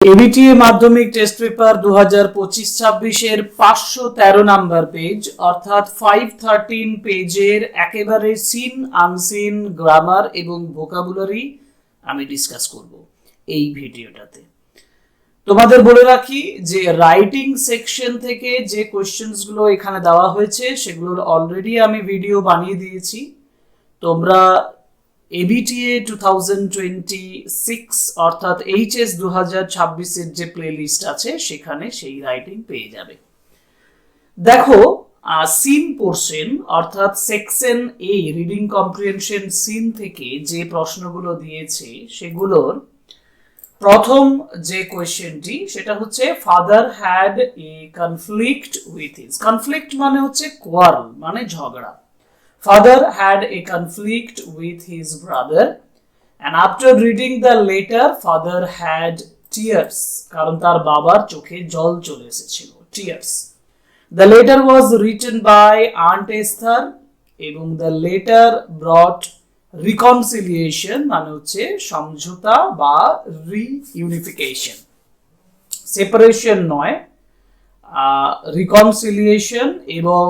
ABTA মাধ্যমিক test paper 2025-26 এর 513 number page অর্থাৎ 513 পেজের একেবারে সিন আনসিন গ্রামার এবং ভোকাবুলারি আমি ডিসকাস করব এই ভিডিওটাতে। তোমাদের বলে রাখি যে রাইটিং সেকশন থেকে যে কোশ্চেনস গুলো এখানে দেওয়া হয়েছে সেগুলোর অলরেডি আমি ভিডিও বানিয়ে দিয়েছি। তোমরা এবিটিএ 2026 অর্থাৎ এইচএস 2026 এর যে প্লেলিস্ট আছে সেখানে সেই রাইটিং পেয়ে যাবে। দেখো সিন পোরশন অর্থাৎ সেকশন এ রিডিং কম্প্রিহেনশন সিন থেকে যে প্রশ্নগুলো দিয়েছে সেগুলোর প্রথম যে কোয়েশ্চেনটি সেটা হচ্ছে father had a conflict with his. Conflict মানে হচ্ছে কোয়ারেল মানে ঝগড়া। Father had a conflict with his brother and after reading the letter father had tears কারণ তার বাবার চোখে জল চলে এসেছিল, tears. The letter was written by Aunt Esther এবং the letter brought reconciliation মানে হচ্ছে সমঝোতা বা reunification, separation নয়, রিকনসিলিয়েশন এবং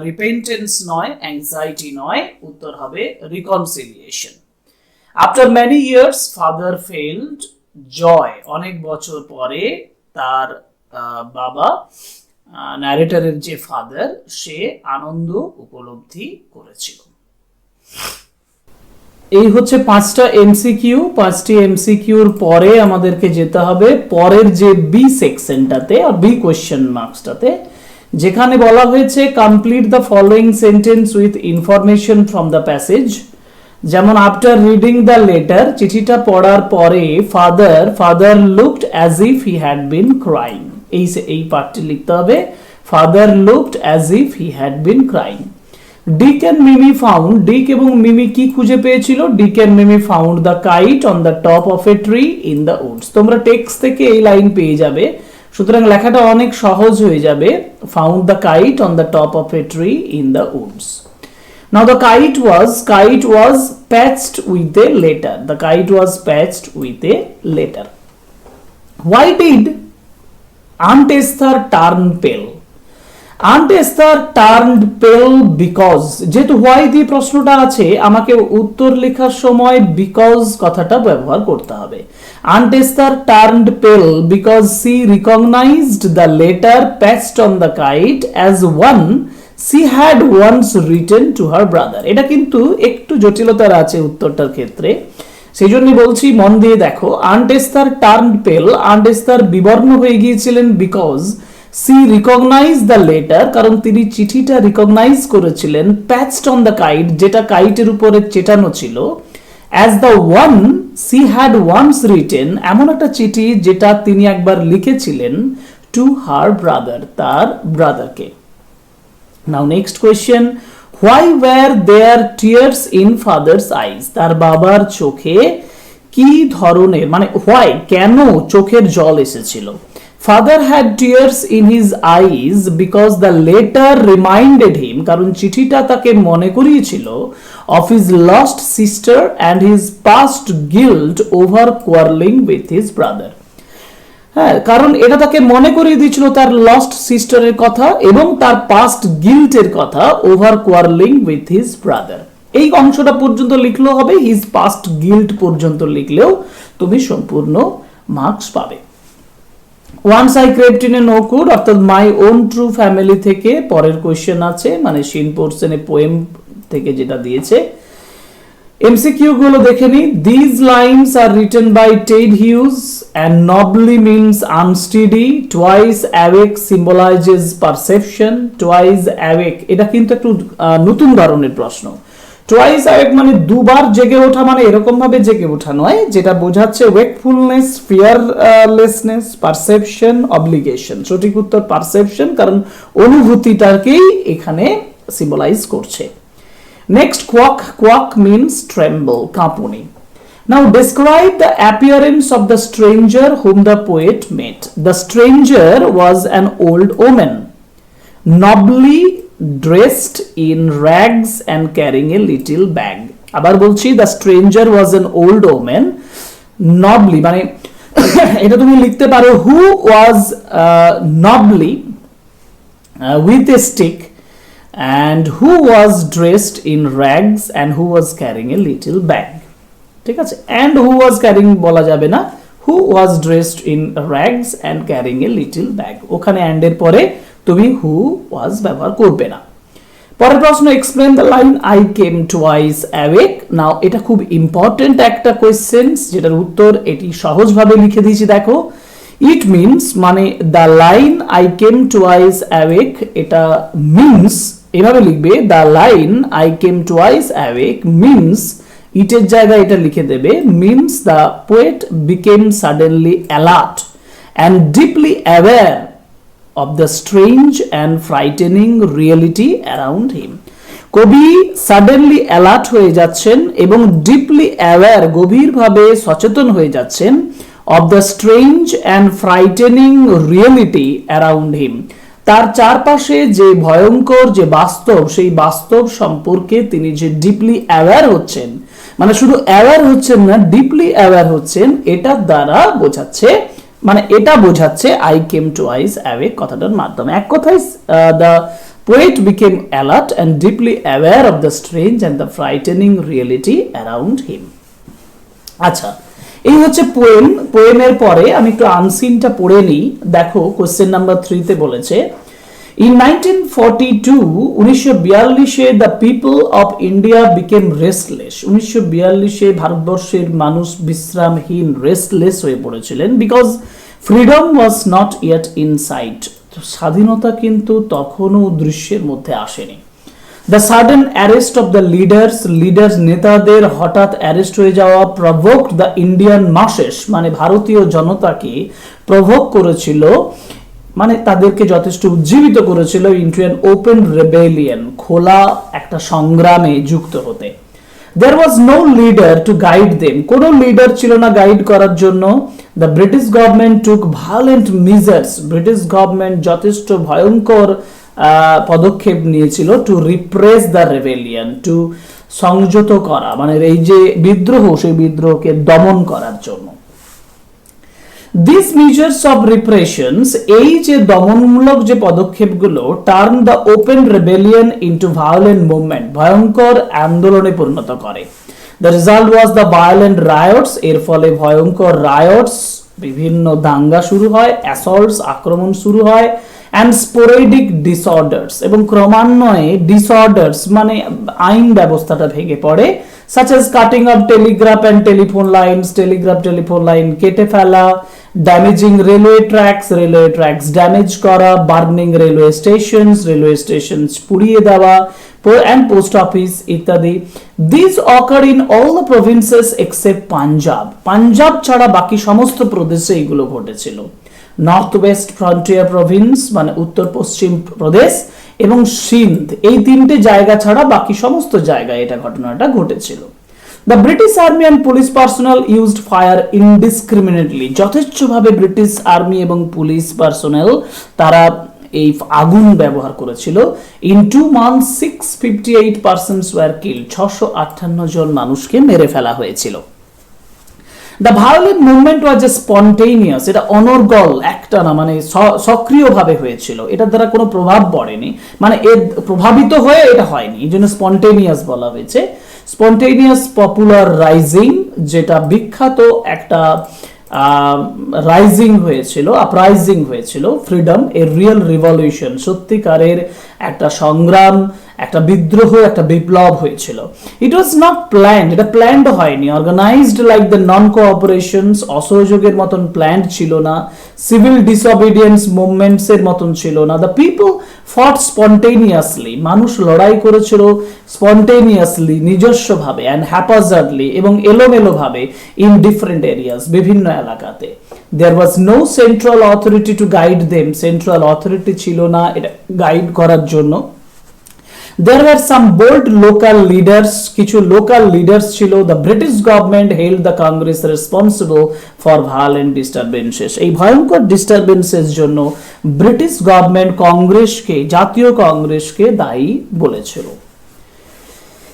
রিপেন্টেন্স নয়, অ্যাংজাইটি নয়, উত্তর হবে reconciliation. After many years father felt joy, অনেক বছর পরে তার বাবা ন্যারেটরের যে ফাদার সে আনন্দ উপলব্ধি করেছিল। এই হচ্ছে পাঁচটা এমসিকিউ। পাঁচটি এমসিকিউর পরে আমাদেরকে যেতে হবে পরের যে বি সেকশনটাতে আর বি কোয়েশ্চেন মার্কসটাতে, যেখানে বলা হয়েছে complete the following sentence with information from the passage. যেমন আফটার রিডিং দ্য লেটার, চিঠিটা পড়ার পরে father looked as if he had been crying, এই পার্টটি লিখতে হবে। Father looked as if he had been crying. Dick and Mimi found, Dick এবং Mimi কি খুঁজে পেয়েছিল? Dick and Mimi found the kite on the top of a tree in the Woods. তোমরা text থেকে এই লাইন পেয়ে যাবে, সুতরাং লেখাটা অনেক সহজ হয়ে যাবে। Found the kite on the top of a tree in the woods. Now the kite was patched with a letter. The kite was patched with a letter. Why did aunt Esther turn pale? Aunt Esther turned pale because, যেহেতু why দিয়ে প্রশ্নটা আছে আমাকে উত্তর লেখার সময় because কথাটা ব্যবহার করতে হবে। Aunt Esther turned pale because she recognised the letter patched on the kite as one she had once written to her brother. এটা কিন্তু একটু জটিলতার আছে উত্তরটার ক্ষেত্রে, সেই জন্য বলছি মন দিয়ে দেখো। Aunt Esther turned pale, aunt Esther বিবর্ণ হয়ে গিয়েছিলেন because she recognise the letter, কারণ তিনি চিঠিটা রিকগনাইজ করেছিলেন, প্যাচড অন দ্য কাইট যেটা কাইটের উপরে চেটানো ছিল, as the one she had once written এমন একটা চিঠি যেটা তিনি একবার লিখেছিলেন টু হার ব্রাদার, তার ব্রাদারকে। Now next question, why were there tears in father's eyes? তার বাবার চোখে কি ধরনের মানে হোয়াই কেন চোখের জল এসেছিল? Father had tears in his eyes because the letter reminded him, কারণ চিঠিটা তাকে মনে করিয়েছিল of his lost sister and his past guilt over quarreling with his brother. হ্যাঁ, কারণ এটা তাকে মনে করিয়ে দিয়েছিল তার লস্ট সিস্টারের কথা এবং তার পাস্ট গিল্টের কথা over quarrelling with his brother. এই অংশটা পর্যন্ত লিখলেও হবে, হিজ পাস্ট গিল্ট পর্যন্ত লিখলেও তুমি সম্পূর্ণ মার্কস পাবে। ওয়ান্স আই ক্রেভড ইন এ নোকুড অর্থাৎ মাই ওন ট্রু ফ্যামিলি থেকে পরের কোয়েশ্চেন আছে, মানে সিন পোরশনে পোয়েম থেকে যেটা দিয়েছে। এমসিকিউ গুলো দেখে নি। These lines are written by Ted Hughes and nobly means unsteady, twice awake symbolises perception, twice awake এটা কিন্তু একটু নতুন ধরনের প্রশ্ন। টুয়াইস অ্যাওয়েক মানে দুবার জেগে ওঠা, মানে এরকম ভাবে জেগে ওঠা নয়, যেটা বোঝাচ্ছে ওয়েকফুলনেস, ফিয়ারলেসনেস, পারসেপশন, অবলিগেশন। সঠিক উত্তর পারসেপশন, কারণ অনুভূতিটাকেই এখানে সিম্বলাইজ করছে। নেক্সট কোয়াক মিনস ট্রেম্বল, কাঁপুনি। Now describe the appearance of the stranger whom the poet met. The stranger was an old woman, nobly dressed in rags and carrying a little bag। আবার বলছি, the stranger was an old woman, nobly মানে এটা তুমি লিখতে পারো হু ওয়াজ নবলি with a stick and who was dressed in rags and who was carrying a little bag. ঠিক আছে, and who was carrying বলা যাবে না, who was dressed in rags and carrying a little bag, ওখানে and এর পরে তুমি who was ব্যবহার করবে না। পরের প্রশ্ন, explain the line I came twice awake. নাও এটা খুব ইম্পর্টেন্ট একটা কোয়েশ্চেন, যেটার উত্তর এটি সহজভাবে লিখে দিয়েছি, দেখো। It means মানে the line I came twice awake, এটা means এভাবে লিখবে, the line I came twice awake means, ইটের জায়গায় এটা লিখে দেবে, means the poet became suddenly alert and deeply aware of the strange and frightening reality around him. কবি suddenly alert হয়ে যাচ্ছেন এবং ডিপলি অ্যাওয়্যার গভীরভাবে সচেতন হয়ে যাচ্ছেন of the strange and frightening reality around him, তার চারপাশে যে ভয়ঙ্কর যে বাস্তব, সেই বাস্তব সম্পর্কে তিনি যে ডিপলি অ্যাওয়্যার হচ্ছেন, মানে শুধু অ্যাওয়্যার হচ্ছেন না, ডিপলি অ্যাওয়্যার হচ্ছেন, এটার দ্বারা বোঝাচ্ছে, মানে এটা বোঝাচ্ছে I came twice awake কথাটার মাধ্যমে। এক কথায় the poet became alert and deeply aware of the strange and the frightening reality around him। আচ্ছা, এই হচ্ছে পোয়েম। পোয়েমের পরে আমি একটু আনসিনটা পড়ে নিই। দেখো কোশ্চেন নাম্বার 3 তে বলেছে, in 1942 1942 the people of India became restless. 1942 ভারতবর্ষের মানুষ বিশ্রামহীন, রেস্টলেস হয়ে পড়েছিলেন, because freedom was not yet in sight, স্বাধীনতা কিন্তু তখনও দৃশ্যের মধ্যে আসেনি। The sudden arrest of the leaders নেতাদের হঠাৎ অ্যারেস্ট হয়ে যাওয়া provoked the Indian masses, মানে ভারতীয় জনতাকে প্রভোক করেছিল, মানে তাদেরকে যথেষ্ট উজ্জীবিত করেছিল into an open rebellion, খোলা একটা সংগ্রামে যুক্ত হতে। There was no leader to guide them, কোনো লিডার ছিল না গাইড করার জন্য। The British government took violent measures, British government যথেষ্ট ভয়ঙ্কর পদক্ষেপ নিয়েছিল to repress the rebellion, to সংযত করা, মানে এই যে বিদ্রোহ, সেই বিদ্রোহকে দমন করার জন্য। দিস মেজার্স অফ রিপ্রেশনস, এই যে দমনমূলক যে পদক্ষেপগুলো, turn the open rebellion into violent movement, ভয়ঙ্কর আন্দোলনে পরিণত করে। The result was the violent riots, এর ফলে ভয়ঙ্কর রায়টস, বিভিন্ন দাঙ্গা শুরু হয়, অ্যাসল্টস, আক্রমণ শুরু হয়, and sporadic disorders, এবং ক্রমান্বয়ে ডিসঅর্ডার্স মানে আইন ব্যবস্থাটা ভেঙে পড়ে, such as cutting of telegraph and telephone lines, telegraph telephone line কেটে ফেলা, damaging railway tracks ড্যামেজ করা, burning railway stations পুড়িয়ে দেওয়া, and post office ইত্যাদি। These occurred in all the provinces except Punjab, Punjab ছাড়া বাকি সমস্ত প্রদেশে এগুলো ঘটেছিল। নর্থ ওয়েস্ট ফ্রন্টিয়ার প্রভিন্স মানে উত্তর পশ্চিম প্রদেশ এবং সিন্ধ, এই তিনটে জায়গা ছাড়া বাকি সমস্ত জায়গায় এটা ঘটনাটা ঘটেছিল। The British army and police personnel used fire indiscriminately, যথেচ্ছভাবে ব্রিটিশ আর্মি এবং পুলিশ পার্সোনাল তারা এই আগুন ব্যবহার করেছিল। In 2 months 658 persons were killed, 658 জন মানুষকে মেরে ফেলা হয়েছিল। The violent movement was a spontaneous, এটা অনর্গল একটা না, মানে সক্রিয়ভাবে হয়েছিল, এটার দ্বারা কোনো প্রভাব পড়েনি, মানে এর প্রভাবিত হয়ে এটা হয়নি, এই জন্য স্পন্টেনিয়াস বলা হয়েছে। স্পন্টেনিয়াস পপুলার রাইজিং, যেটা বিখ্যাত একটা রাইজিং হয়েছিল, আপরাইজিং হয়েছিল। ফ্রিডম এ রিয়েল রিভলিউশন, সত্যিকারের একটা সংগ্রাম, একটা বিদ্রোহ, একটা বিপ্লব হয়েছিল। ইট ওয়াজ নট প্ল্যান্ড, এটা প্ল্যান্ড হয়নি। Organised like the non cooperations, অসহযোগের মতন প্ল্যান্ড ছিল না। সিভিল ডিসঅবিডিয়েন্স মুভমেন্টস এর মতন ছিল না। দ্য পিপল ফট স্পন্টেনিয়াসলি, মানুষ লড়াই করেছিল স্পন্টেনিয়াসলি, নিজস্বভাবে, অ্যান্ড হ্যাপাজার্ডলি, এবং এলোমেলোভাবে, ইন ডিফারেন্ট এরিয়াস, বিভিন্ন এলাকাতে। There was no central authority to guide them, central authority ছিল না এটা গাইড করার জন্য। There were some bold local leaders, কিছু লোকাল লিডার্স ছিল। The British government held the Congress responsible for violent disturbances, এই ভয়ঙ্কর ডিস্টারবেন্সের জন্য ব্রিটিশ গভর্নমেন্ট কংগ্রেসকে, জাতীয় কংগ্রেসকে দায়ী বলেছিল।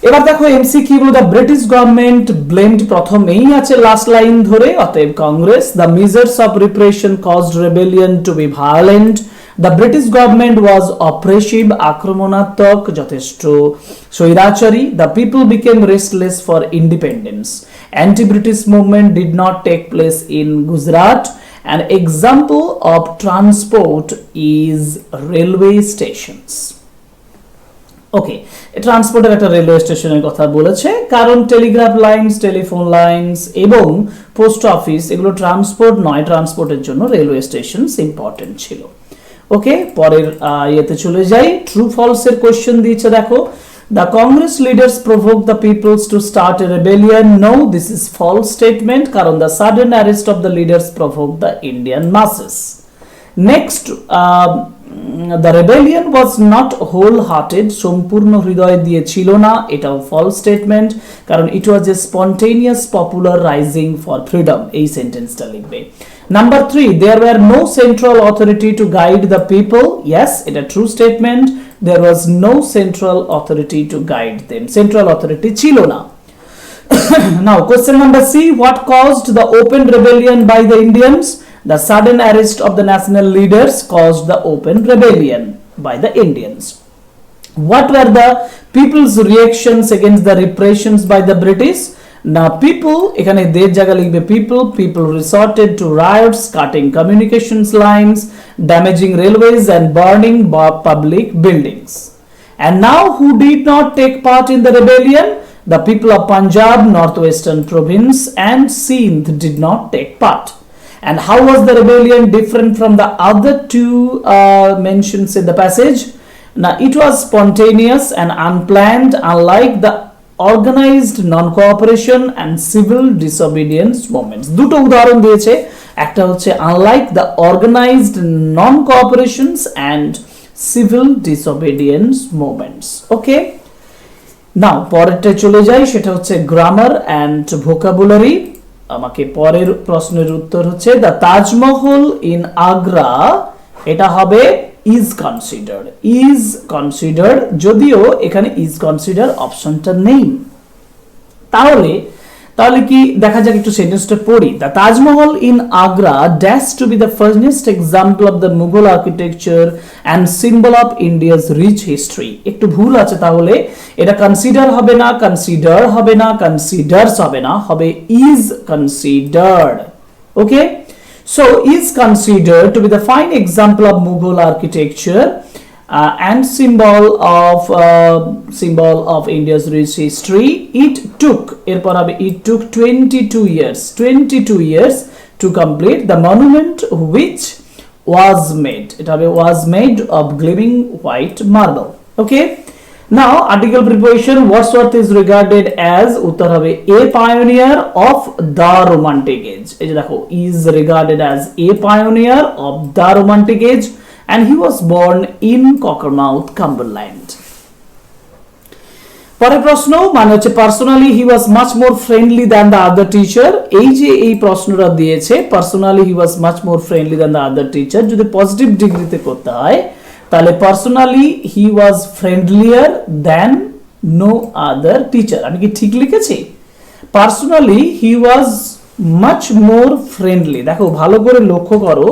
এবার দেখো এমসিকিউ গুলো, দ্য ব্রিটিশ গভর্নমেন্ট ব্লেমড, প্রথমেই আছে লাস্ট লাইন ধরে, অতএব Congress, the measures of repression caused rebellion to be violent, the British government was oppressive, আক্রমণাত্মক, যথেষ্ট স্বৈরাচারী, the people became restless for independence, anti British movement did not take place in Gujarat, an example of transport is railway stations. Okay, ট্রান্সপোর্টের একটা railway স্টেশনের কথা বলেছে, কারণ telegraph lines, telephone lines এবং পোস্ট অফিস এগুলো ট্রান্সপোর্ট নয়, ট্রান্সপোর্টের জন্য রেলওয়ে স্টেশনস ইম্পর্টেন্ট ছিল। ওকে, পরের ইয়েতে চলে যাই, ট্রু ফলস এর কোশ্চেন দিয়েছে দেখো, the Congress leaders provoke the peoples to start a rebellion, no this is false statement, কারণ the sudden arrest of the leaders provoke the Indian masses. Next, the rebellion was not whole hearted, সম্পূর্ণ হৃদয় দিয়ে ছিল না, এটাও false statement, কারণ it was a spontaneous popular rising for freedom, এই সেন্টেন্সটা লিখবে। Number 3, there were no central authority to guide the people, yes, এটা true statement, there was no central authority to guide them, central authority ছিল না। Now question number C, what caused the open rebellion by the Indians? The sudden arrest of the national leaders caused the open rebellion by the Indians. What were the people's reactions against the repressions by the British? Now people, এখানে দের জায়গা লিখবে people resorted to riots, cutting communications lines, damaging railways and burning public buildings. And now who did not take part in the rebellion? The people of Punjab, Northwestern Province and Sindh did not take part. And how was the rebellion different from the other two mentions in the passage? Now it was spontaneous and unplanned, unlike the organized non-cooperation and civil disobedience movements. দুটো উদাহরণ দিয়েছে, একটা হচ্ছে unlike the organized non-cooperations and civil disobedience movements. Okay, now পরেরটা চলে যাই, সেটা হচ্ছে গ্রামার অ্যান্ড ভোকাবুলারি। আমাকে পরের প্রশ্নের উত্তর হচ্ছে, দ্য তাজমহল ইন আগ্রা, এটা হবে is considered, যদিও এখানে is considered অপশনটা নেই। তাহলে কি দেখা যাক, একটু সেন্টেন্সটা পড়ি। The Taj Mahal in Agra dash to be the first example of the Mughal architecture and symbol of India's rich history. একটু ভুল আছে, তাহলে এটা কনসিডার হবে না, কনসিডার্স হবে না, হবে is considered. Okay, so is considered to be the fine example of Mughal architecture and symbol of India's rich history. It took 22 years to complete the monument, which was made of gleaming white marble. Okay, now article preparation, Wordsworth is regarded as, উত্তর হবে a pioneer of the romantic age। এই যে দেখো, is regarded as a pioneer of the romantic age and he was born in Cockermouth, Cumberland। পরের প্রশ্ন মানে হচ্ছে, personally he was much more friendly than the other teacher. এই যে এই প্রশ্নটা দিয়েছে, personally he was much more friendly than the other teacher, যদি পজিটিভ ডিগ্রিতে করতে হয় তাহলে personally he was friendlier than no other teacher. আমি কি ঠিক লিখেছি? Personally he was much more friendly. দেখো ভালো করে লক্ষ্য করো,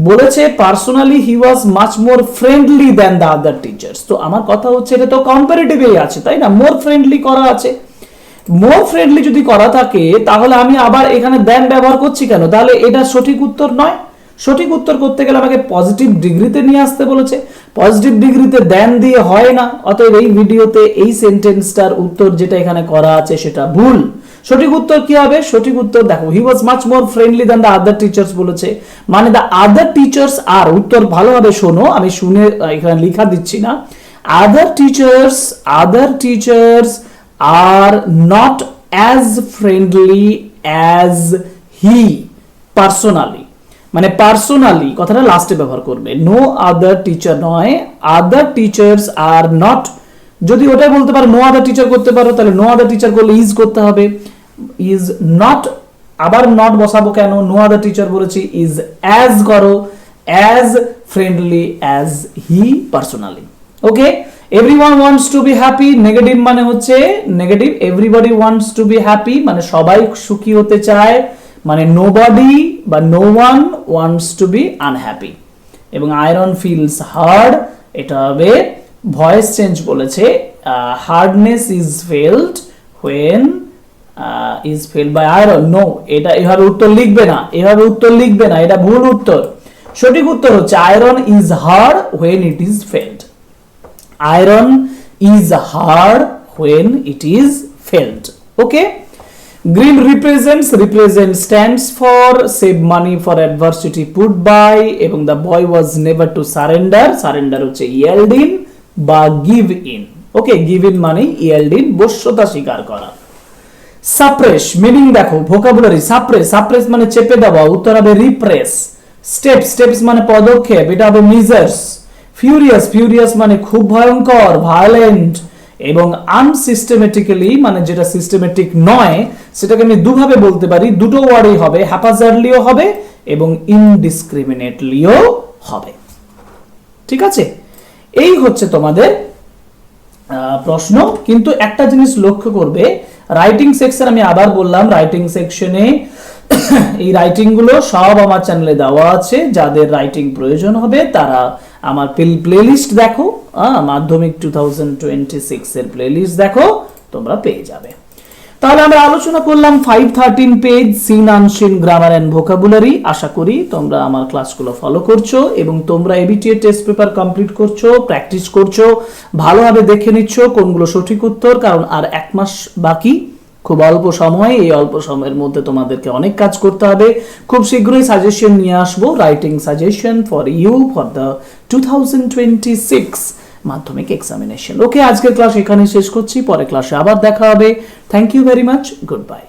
বলেছে personally he was much more friendly than the other teachers. তো আমার কথা হচ্ছে, এটা তো কম্পারেটিভই আছে, তাই না? মোর ফ্রেন্ডলি করা আছে, মোর ফ্রেন্ডলি যদি করা থাকে তাহলে আমি আবার এখানে দ্যান ব্যবহার করছি কেন? তাহলে এটা সঠিক উত্তর নয়। সঠিক উত্তর করতে গেলে আমাকে পজিটিভ ডিগ্রিতে নিয়ে আসতে বলেছে, পজিটিভ ডিগ্রিতে দ্যান দিয়ে হয় না। অতএব এই ভিডিওতে এই সেন্টেন্সটার উত্তর যেটা এখানে করা আছে সেটা ভুল। সঠিক উত্তর কি হবে? সঠিক উত্তর দেখো, he was much more friendly than the other teachers বলেছে, মানে দ্য আদার টিচার্স আর, উত্তর ভালোভাবে শোনো, আমি শুনে এখানে লেখা দিচ্ছি না। আদার teachers are not as friendly as he personally, মানে পার্সোনালি কথাটা লাস্টে ব্যবহার করবে, নো আদার টিচার নয়, আদার টিচার্স আর নট। যদি ওটাই বলতে পারো, নো আদার টিচার করতে পারো, তাহলে নো আদার টিচার করলে ইজ করতে হবে, ইজ নট, আবার নট বসাবো কেন? নো আদার টিচার বলেছি, ইজ অ্যাজ করো, as friendly as he personally. Okay, everyone wants to be happy, negative মানে হচ্ছে negative, everybody wants to be happy মানে সবাই সুখী হতে চায়, মানে নোবডি বা no one wants to be unhappy. এবং আয়রন ফিলস হার্ড, এটা হবে ভয়েস চেঞ্জ বলেছে, hardness is felt when is felt by iron. No, এটা এভাবে উত্তর লিখবে না, এভাবে উত্তর লিখবে না, এটা ভুল উত্তর। সঠিক উত্তর হচ্ছে iron is hard when it is felt. Iron is hard when it is felt. Okay, green represents, represent stands for save money for adversity put by, এবং the boy was never to surrender, surrender হচ্ছে yield in বা give in. Okay, give in মানে yield in, বশ্যতা স্বীকার করা। Suppress meaning দেখো, vocabulary suppress, suppress মানে চেপে দেওয়া, উত্তর হবে রিপ্রেস। স্টেপ, স্টেপস মানে পদক্ষেপ, এটা হবে মেজার্স। ফিউরিয়াস, ফিউরিয়াস মানে খুব ভয়ঙ্কর, ভায়োলেন্ট। এবং আনসিস্টেমেটিক্যালি মানে যেটা সিস্টেমেটিক নয়, সেটাকে আমি দুভাবে বলতে পারি, দুটো ওয়ার্ডই হবে, হ্যাপাজার্ডলিও হবে এবং ইনডিসক্রিমিনেটলিও হবে। ঠিক আছে, এই হচ্ছে তোমাদের প্রশ্ন। কিন্তু একটা জিনিস লক্ষ্য করবে, রাইটিং সেকশন, আমি আবার বললাম রাইটিং সেকশনে এই রাইটিং গুলো সব আমার চ্যানেলে দেওয়া আছে, যাদের রাইটিং প্রয়োজন হবে তারা আমার প্লেলিস্ট দেখো, মাধ্যমিক 2026 এর প্লেলিস্ট দেখো, তোমরা পেয়ে যাবে। তাহলে আমরা আলোচনা করলাম 513 page seen unseen grammar and vocabulary. আশা করি তোমরা আমার ক্লাসগুলো ফলো করছো এবং তোমরা এবিটিএ টেস্ট পেপার কমপ্লিট করছো, প্র্যাকটিস করছো, ভালোভাবে দেখে নিচ্ছ কোনগুলো সঠিক উত্তর, কারণ আর 1 মাস বাকি, খুব অল্প সময়, এই অল্প সময়ের মধ্যে তোমাদেরকে অনেক কাজ করতে হবে। খুব শীঘ্রই সাজেশন নিয়ে আসবো, writing suggestion for you for the 2026 Madhyamik examination. ওকে, আজকের ক্লাস এখানে শেষ করছি, পরে ক্লাসে আবার দেখা হবে। Thank you very much, good by.